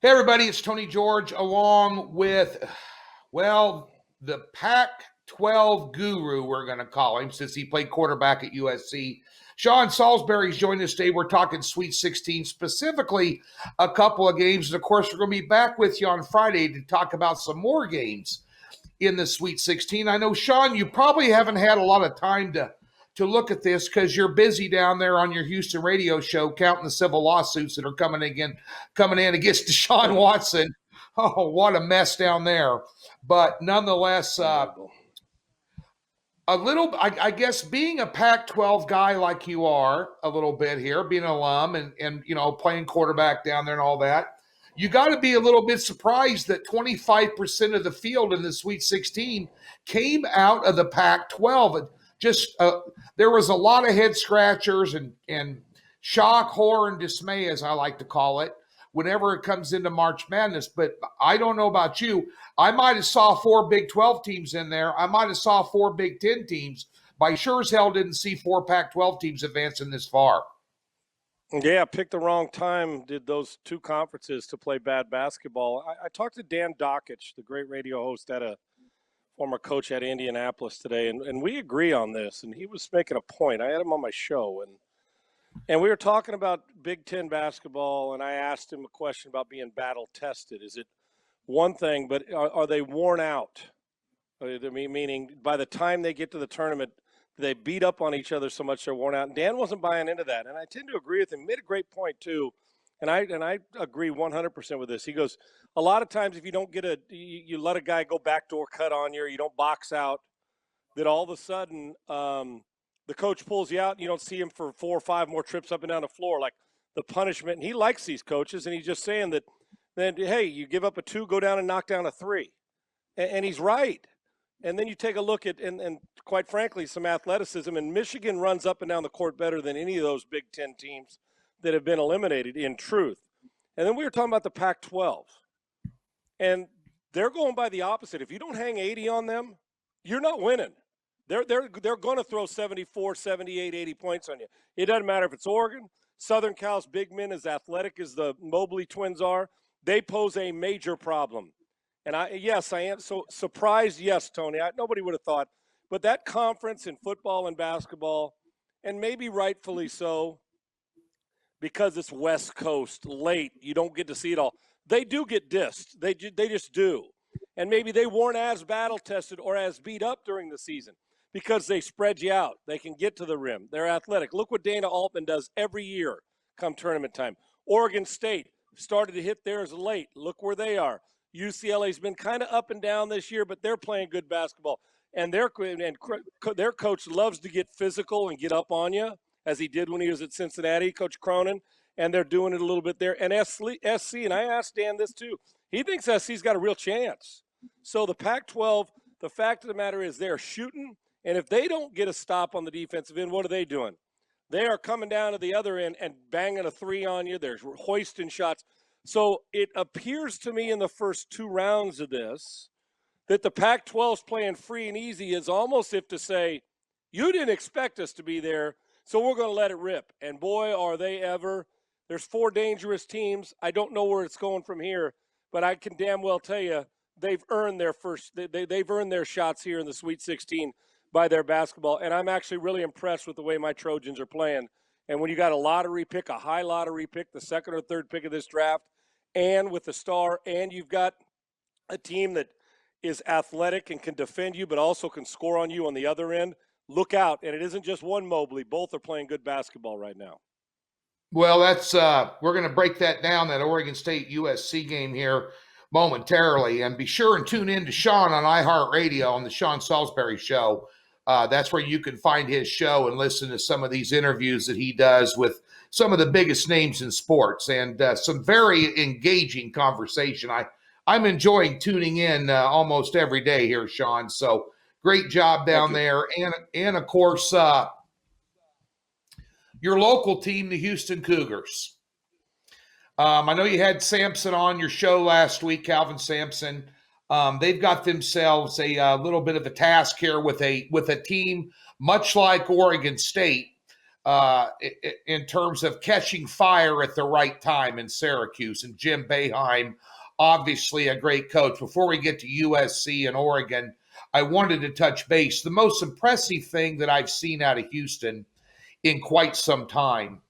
Hey, everybody, it's Tony George along with, the Pac-12 guru, we're going to call him, since he played quarterback at USC. Sean Salisbury's joined us today. We're talking Sweet 16, specifically a couple of games. And, of course, we're going to be back with you on Friday to talk about some more games in the Sweet 16. I know, Sean, you probably haven't had a lot of time to look at this because you're busy down there on your Houston radio show counting the civil lawsuits that are coming in against Deshaun Watson. Oh, what a mess down there. But nonetheless, I guess being a Pac-12 guy like you are a little bit here, being an alum and playing quarterback down there and all that, you got to be a little bit surprised that 25% of the field in the Sweet 16 came out of the Pac-12. There was a lot of head scratchers and shock, horror, and dismay, as I like to call it, whenever it comes into March Madness. But I don't know about you. I might have saw 4 Big 12 teams in there. I might have saw 4 Big 10 teams, but I sure as hell didn't see 4 Pac-12 teams advancing this far. Yeah, picked the wrong time, did those 2 conferences to play bad basketball. I talked to Dan Dockich, the great radio host at a former coach at Indianapolis today, and we agree on this, and he was making a point. I had him on my show, and we were talking about Big Ten basketball, and I asked him a question about being battle-tested. Is it one thing, but are they worn out? Meaning by the time they get to the tournament, they beat up on each other so much they're worn out. And Dan wasn't buying into that, and I tend to agree with him. He made a great point, too, and I agree 100% with this. He goes, a lot of times if you don't get you let a guy go backdoor cut on you, or you don't box out, that all of a sudden the coach pulls you out and you don't see him for 4 or 5 more trips up and down the floor, like the punishment. And he likes these coaches, and he's just saying that, then, hey, you give up a 2, go down and knock down a 3. And he's right. And then you take a look at, and quite frankly, some athleticism. And Michigan runs up and down the court better than any of those Big Ten teams that have been eliminated, in truth. And then we were talking about the Pac-12. And they're going by the opposite. If you don't hang 80 on them, you're not winning. They're going to throw 74, 78, 80 points on you. It doesn't matter if it's Oregon. Southern Cal's big men, as athletic as the Mobley twins are, they pose a major problem. And I am so surprised. Yes, Tony, nobody would have thought. But that conference in football and basketball, and maybe rightfully so, because it's West Coast, late, you don't get to see it all. They do get dissed. They just do. And maybe they weren't as battle-tested or as beat up during the season because they spread you out. They can get to the rim. They're athletic. Look what Dana Altman does every year come tournament time. Oregon State started to hit theirs late. Look where they are. UCLA's been kind of up and down this year, but they're playing good basketball. And their coach loves to get physical and get up on you, as he did when he was at Cincinnati, Coach Cronin. And they're doing it a little bit there. And SC, and I asked Dan this too, he thinks SC's got a real chance. So the Pac-12, the fact of the matter is they're shooting, and if they don't get a stop on the defensive end, what are they doing? They are coming down to the other end and banging a 3 on you. They're hoisting shots. So it appears to me in the first 2 rounds of this that the Pac-12's playing free and easy is almost if to say, you didn't expect us to be there, so we're going to let it rip. And boy, are they ever. There's 4 dangerous teams. I don't know where it's going from here, but I can damn well tell you they've earned their they've earned their shots here in the Sweet 16 by their basketball. And I'm actually really impressed with the way my Trojans are playing. And when you got a lottery pick, a high lottery pick, the 2nd or 3rd pick of this draft, and with the star, and you've got a team that is athletic and can defend you, but also can score on you on the other end, look out. And it isn't just one Mobley. Both are playing good basketball right now. Well, that's we're going to break that down, that Oregon State USC game here momentarily. And be sure and tune in to Sean on iHeartRadio on the Sean Salisbury Show. That's where you can find his show and listen to some of these interviews that he does with some of the biggest names in sports, and some very engaging conversation. I'm enjoying tuning in almost every day here, Sean. So great job down there. And of course, your local team, the Houston Cougars. I know you had Sampson on your show last week, Calvin Sampson. They've got themselves a little bit of a task here with a team much like Oregon State. in terms of catching fire at the right time in Syracuse. And Jim Boeheim, obviously a great coach. Before we get to USC and Oregon, I wanted to touch base. The most impressive thing that I've seen out of Houston in quite some time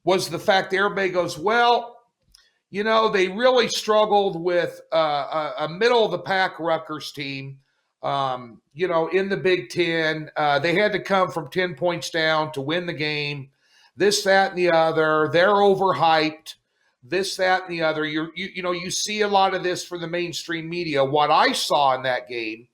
was the fact that everybody goes, well, they really struggled with a middle-of-the-pack Rutgers team, in the Big Ten. They had to come from 10 points down to win the game, this, that, and the other. They're overhyped, this, that, and the other. You see a lot of this from the mainstream media. What I saw in that game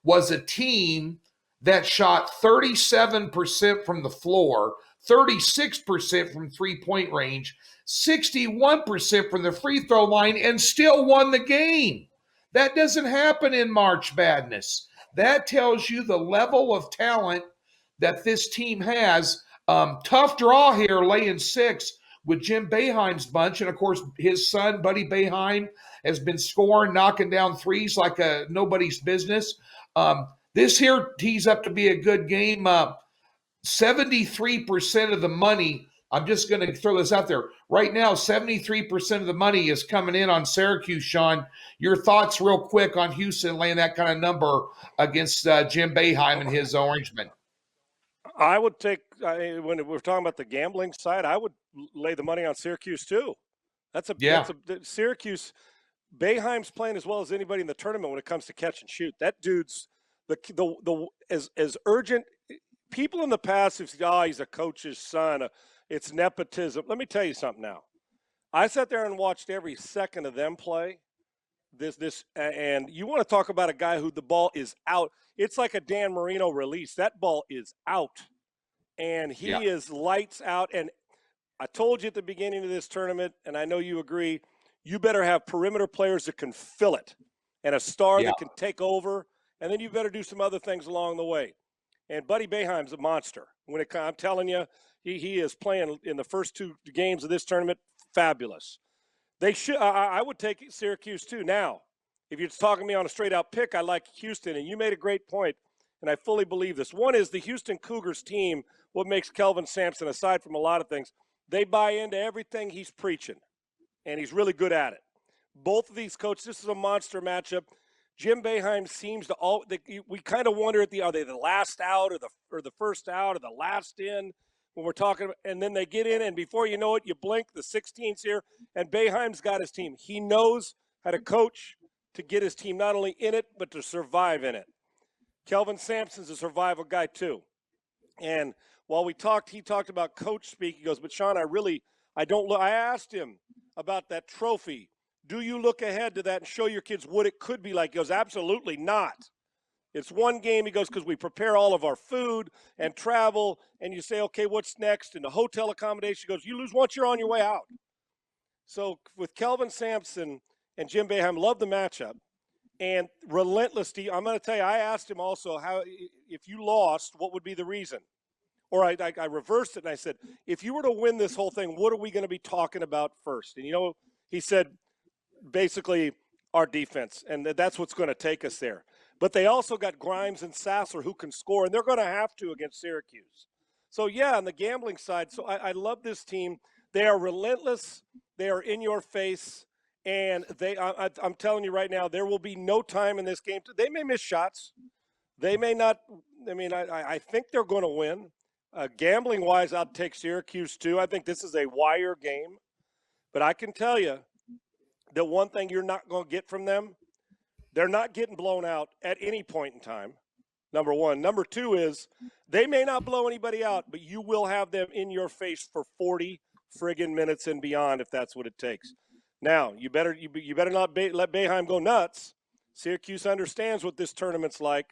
was a team that shot 37% from the floor, 36% from three-point range, 61% from the free throw line, and still won the game. That doesn't happen in March Madness. That tells you the level of talent that this team has. Tough draw here, laying 6 with Jim Boeheim's bunch. And, of course, his son, Buddy Boeheim, has been scoring, knocking down threes like nobody's business. This here tees up to be a good game. 73% of the money, I'm just going to throw this out there. Right now, 73% of the money is coming in on Syracuse, Sean. Your thoughts real quick on Houston laying that kind of number against Jim Boeheim and his Orangemen. I would when we're talking about the gambling side, I would lay the money on Syracuse too. That's Syracuse. Boeheim's playing as well as anybody in the tournament when it comes to catch and shoot. That dude's as urgent. People in the past have said, he's a coach's son. It's nepotism. Let me tell you something now. I sat there and watched every second of them play. And you want to talk about a guy who the ball is out. It's like a Dan Marino release. That ball is out. And he is lights out. And I told you at the beginning of this tournament, and I know you agree, you better have perimeter players that can fill it and a star that can take over. And then you better do some other things along the way. And Buddy Boeheim's a monster. I'm telling you, he is playing in the first 2 games of this tournament, fabulous. They should. I would take Syracuse too. Now, if you're talking to me on a straight-out pick, I like Houston, and you made a great point, and I fully believe this. One is the Houston Cougars team, what makes Kelvin Sampson, aside from a lot of things, they buy into everything he's preaching, and he's really good at it. Both of these coaches, this is a monster matchup. Jim Boeheim seems to we kind of wonder are they the last out or the first out or the last in when we're talking, and then they get in, and before you know it, you blink, the 16's here, and Boeheim's got his team. He knows how to coach to get his team not only in it, but to survive in it. Kelvin Sampson's a survival guy too. And while he talked about coach speak, he goes, but Sean, I asked him about that trophy. Do you look ahead to that and show your kids what it could be like? He goes, absolutely not. It's one game, he goes, because we prepare all of our food and travel, and you say, okay, what's next? And the hotel accommodation, he goes, you lose once you're on your way out. So with Kelvin Sampson and Jim Boeheim, love the matchup. And relentlessly, I'm going to tell you, I asked him also how, if you lost, what would be the reason? Or I reversed it, and I said, if you were to win this whole thing, what are we going to be talking about first? And, he said, basically our defense, and that's what's going to take us there. But they also got Grimes and Sasser who can score, and they're going to have to against Syracuse. So, on the gambling side, so I love this team. They are relentless. They are in your face, and I'm telling you right now, there will be no time in this game. They may miss shots. They may not. I think they're going to win. Gambling-wise, I'd take Syracuse too. I think this is a wire game. But I can tell you, the one thing you're not going to get from them, they're not getting blown out at any point in time, number one. Number two is they may not blow anybody out, but you will have them in your face for 40 friggin' minutes and beyond if that's what it takes. Now, you better not let Boeheim go nuts. Syracuse understands what this tournament's like,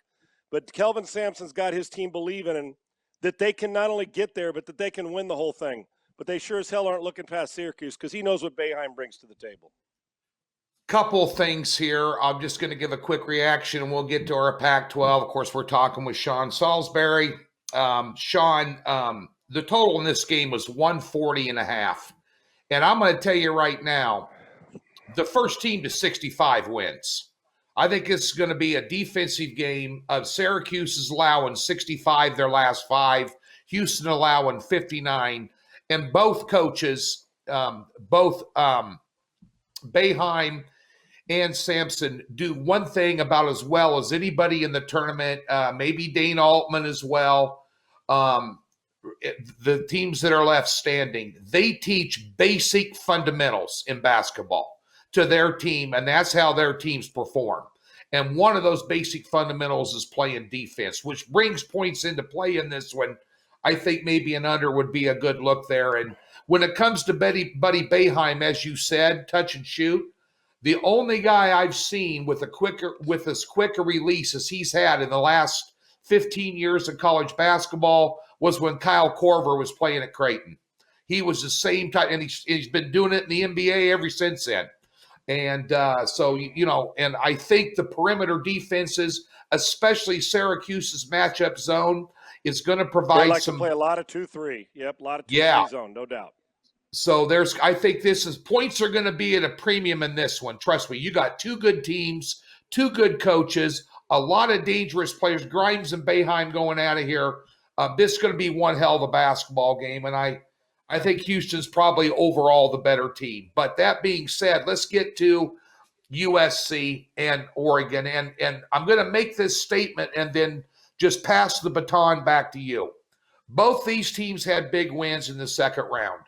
but Kelvin Sampson's got his team believing in that they can not only get there, but that they can win the whole thing. But they sure as hell aren't looking past Syracuse because he knows what Boeheim brings to the table. Couple things here. I'm just going to give a quick reaction, and we'll get to our Pac-12. Of course, we're talking with Sean Salisbury. Sean, the total in this game was 140.5. And I'm going to tell you right now, the first team to 65 wins. I think it's going to be a defensive game. Syracuse is allowing 65 their last 5. Houston allowing 59. And both coaches, both Boeheim and Sampson, do one thing about as well as anybody in the tournament, maybe Dana Altman as well. The teams that are left standing, they teach basic fundamentals in basketball to their team, and that's how their teams perform. And one of those basic fundamentals is playing defense, which brings points into play in this one. I think maybe an under would be a good look there. And when it comes to Buddy Boeheim, as you said, touch and shoot, the only guy I've seen with as quick a release as he's had in the last 15 years of college basketball was when Kyle Korver was playing at Creighton. He was the same type, and he's been doing it in the NBA ever since then. And and I think the perimeter defenses, especially Syracuse's matchup zone, is going to provide they like to play a lot of 2-3. Yep, a lot of 2-3 zone, no doubt. So I think points are going to be at a premium in this one. Trust me, you got two good teams, two good coaches, a lot of dangerous players. Grimes and Boeheim going out of here. This is going to be one hell of a basketball game, and I think Houston's probably overall the better team. But that being said, let's get to USC and Oregon. And I'm going to make this statement and then just pass the baton back to you. Both these teams had big wins in the second round.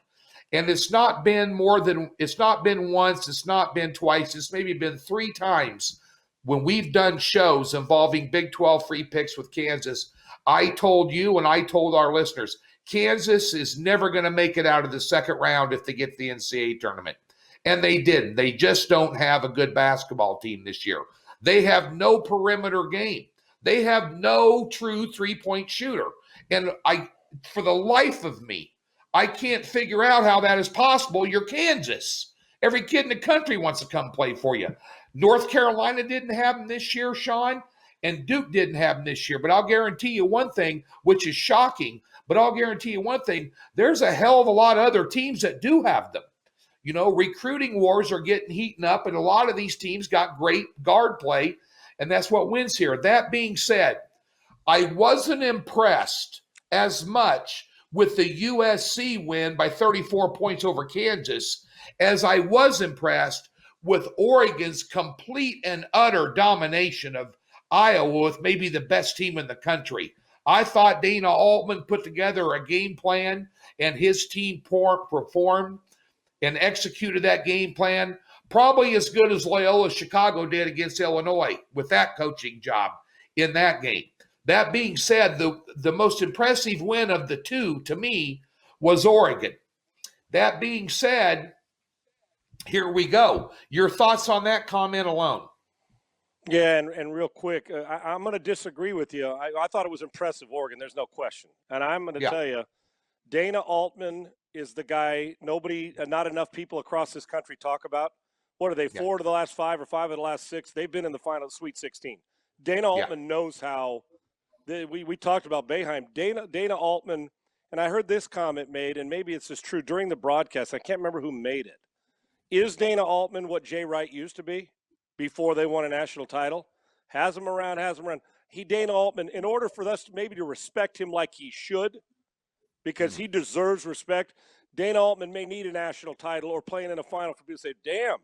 And it's not been once, it's not been twice, it's maybe been 3 times when we've done shows involving Big 12 free picks with Kansas. I told you and I told our listeners, Kansas is never going to make it out of the second round if they get to the NCAA tournament. And they didn't. They just don't have a good basketball team this year. They have no perimeter game. They have no true three-point shooter. And for the life of me, I can't figure out how that is possible. You're Kansas. Every kid in the country wants to come play for you. North Carolina didn't have them this year, Sean, and Duke didn't have them this year. But I'll guarantee you one thing, which is shocking, but I'll guarantee you one thing, there's a hell of a lot of other teams that do have them. You know, recruiting wars are getting heating up, and a lot of these teams got great guard play, and that's what wins here. That being said, I wasn't impressed as much with the USC win by 34 points over Kansas as I was impressed with Oregon's complete and utter domination of Iowa with maybe the best team in the country. I thought Dana Altman put together a game plan and his team performed and executed that game plan probably as good as Loyola Chicago did against Illinois with that coaching job in that game. That being said, the most impressive win of the two, to me, was Oregon. That being said, here we go. Your thoughts on that comment alone? Yeah, and real quick, I'm going to disagree with you. I thought it was impressive, Oregon. There's no question. And I'm going to tell you, Dana Altman is the guy not enough people across this country talk about. What are they, 4 of the last 5 or 5 of the last 6? They've been in the final Sweet 16. Dana Altman knows how. We talked about Boeheim. Dana Altman, and I heard this comment made, and maybe it's just true during the broadcast. I can't remember who made it. Is Dana Altman what Jay Wright used to be before they won a national title? Has him around. Dana Altman, in order for us maybe to respect him like he should, because he deserves respect, Dana Altman may need a national title or playing in a final for people to say, damn.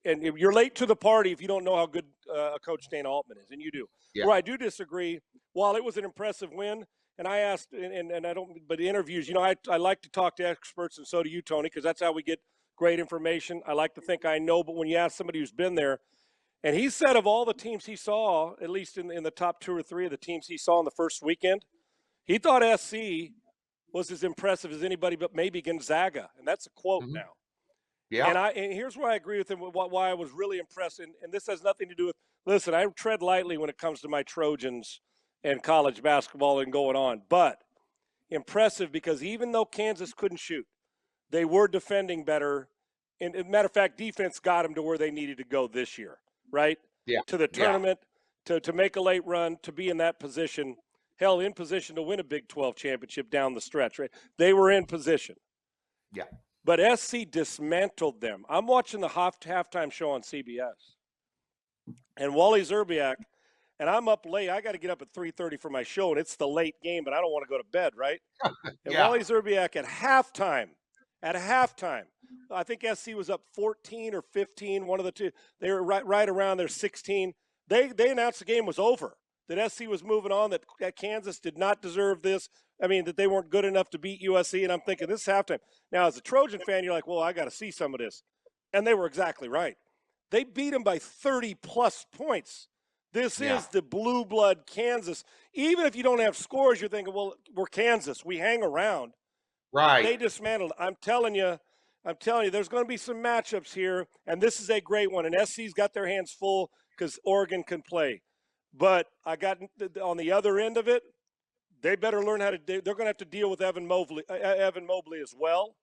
And you're late to the party if you don't know how good a coach Dana Altman is, and you do. Yeah. Where I do disagree, while it was an impressive win, and I asked, and I don't, but interviews, you know, I like to talk to experts, and so do you, Tony, because that's how we get great information. I like to think I know, but when you ask somebody who's been there, and he said of all the teams he saw, at least in the top 2 or 3 of the teams he saw in the first weekend, he thought SC was as impressive as anybody but maybe Gonzaga, and that's a quote now. Yeah. And here's where I agree with him, why I was really impressed, and this has nothing to do with, listen, I tread lightly when it comes to my Trojans and college basketball and going on, but impressive because even though Kansas couldn't shoot, they were defending better. And as a matter of fact, defense got them to where they needed to go this year, right? Yeah. To the tournament, to make a late run, to be in that position, hell, in position to win a Big 12 championship down the stretch, right? They were in position. Yeah. But SC dismantled them. I'm watching the halftime show on CBS. And Wally Zerbiak and I'm up late. I got to get up at 3:30 for my show, and it's the late game, but I don't want to go to bed, right? And Yeah. Wally Zerbiak at halftime, I think SC was up 14 or 15, one of the two. They were right around their 16. They announced the game was over, that SC was moving on, that Kansas did not deserve this. I mean, that they weren't good enough to beat USC, and I'm thinking this is halftime. Now, as a Trojan fan, you're like, well, I got to see some of this. And they were exactly right. They beat them by 30-plus points. This is the blue blood Kansas. Even if you don't have scores, you're thinking, well, we're Kansas. We hang around. Right. They dismantled. I'm telling you, there's going to be some matchups here, and this is a great one. And SC's got their hands full because Oregon can play. But I got on the other end of it, they better learn how to. They're going to have to deal with Evan Mobley as well.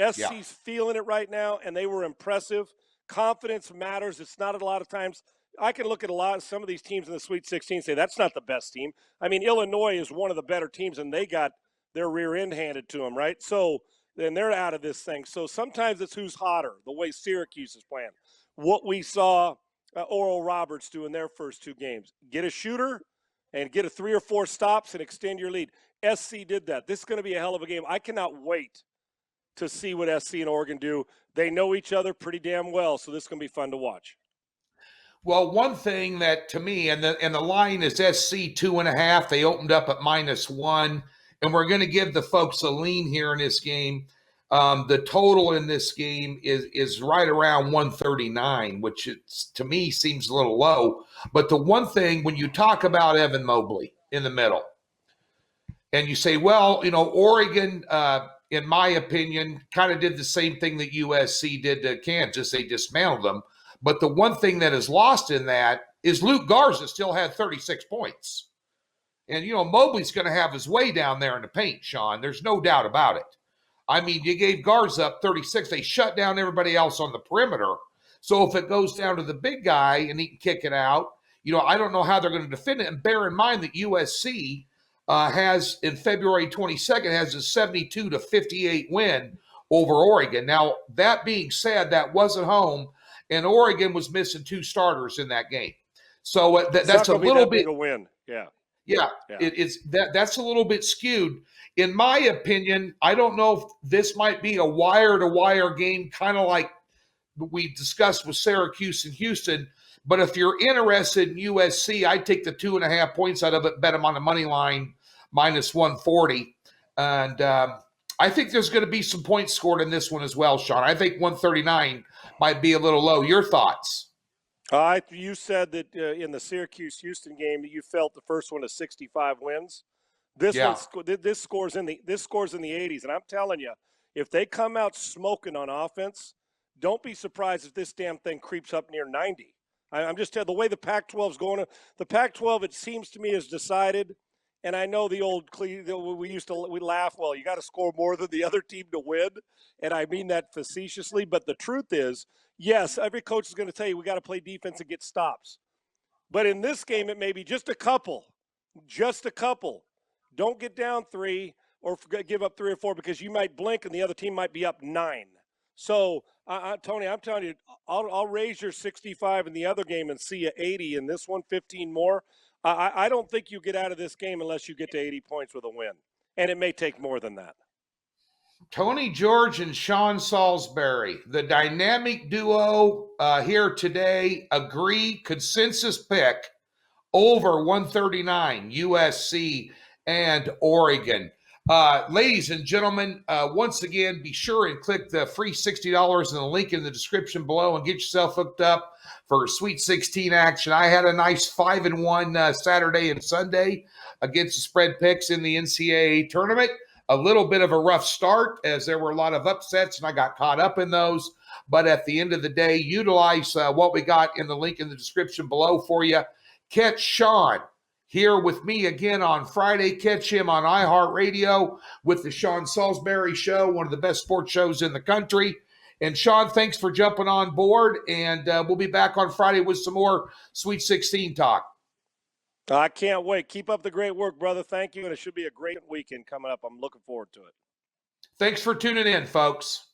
SC's feeling it right now, and they were impressive. Confidence matters. It's not a lot of times. I can look at some of these teams in the Sweet 16 and say that's not the best team. I mean, Illinois is one of the better teams, and they got their rear end handed to them, right? So then they're out of this thing. So sometimes it's who's hotter, the way Syracuse is playing. What we saw Oral Roberts do in their first two games. Get a shooter and get a 3 or 4 stops and extend your lead. SC did that. This is going to be a hell of a game. I cannot wait to see what SC and Oregon do. They know each other pretty damn well, so this is going to be fun to watch. Well, one thing that to me, and the line is SC 2.5. They opened up at -1, and we're going to give the folks a lean here in this game. The total in this game is right around 139, which to me seems a little low. But the one thing, when you talk about Evan Mobley in the middle, and you say, well, Oregon, in my opinion, kind of did the same thing that USC did to Kansas. They dismantled them. But the one thing that is lost in that is Luke Garza still had 36 points. And, Mobley's going to have his way down there in the paint, Sean. There's no doubt about it. I mean, you gave Garza up 36. They shut down everybody else on the perimeter. So if it goes down to the big guy and he can kick it out, I don't know how they're going to defend it. And bear in mind that USC has, in February 22nd, has a 72-58 win over Oregon. Now, that being said, that wasn't home. And Oregon was missing 2 starters in that game, so that's a little bit a win. That's a little bit skewed, in my opinion. I don't know if this might be a wire-to-wire game, kind of like we discussed with Syracuse and Houston. But if you're interested in USC, I'd take the 2.5 points out of it, bet them on the money line -140, and I think there's going to be some points scored in this one as well, Sean. I think 139 might be a little low. Your thoughts? You said that in the Syracuse-Houston game that you felt the first one is 65 wins. This scores in the 80s, and I'm telling you, if they come out smoking on offense, don't be surprised if this damn thing creeps up near 90. I'm just telling you, the way the Pac-12 is going. The Pac-12, it seems to me, is decided. And I know we laugh, well, you got to score more than the other team to win. And I mean that facetiously. But the truth is, yes, every coach is going to tell you we got to play defense and get stops. But in this game, it may be just a couple. Don't get down 3 or give up 3 or 4 because you might blink and the other team might be up 9. So, Tony, I'm telling you, I'll raise your 65 in the other game and see you 80 in this one, 15 more. I don't think you get out of this game unless you get to 80 points with a win. And it may take more than that. Tony George and Sean Salisbury, the dynamic duo here today, agree consensus pick over 139, USC and Oregon. Ladies and gentlemen, once again, be sure and click the free $60 in the link in the description below and get yourself hooked up for Sweet 16 action. I had a nice 5-1 Saturday and Sunday against the spread picks in the NCAA tournament. A little bit of a rough start as there were a lot of upsets and I got caught up in those. But at the end of the day, utilize what we got in the link in the description below for you. Catch Sean here with me again on Friday. Catch him on iHeartRadio with the Sean Salisbury Show, one of the best sports shows in the country. And Sean, thanks for jumping on board. And we'll be back on Friday with some more Sweet 16 talk. I can't wait. Keep up the great work, brother. Thank you. And it should be a great weekend coming up. I'm looking forward to it. Thanks for tuning in, folks.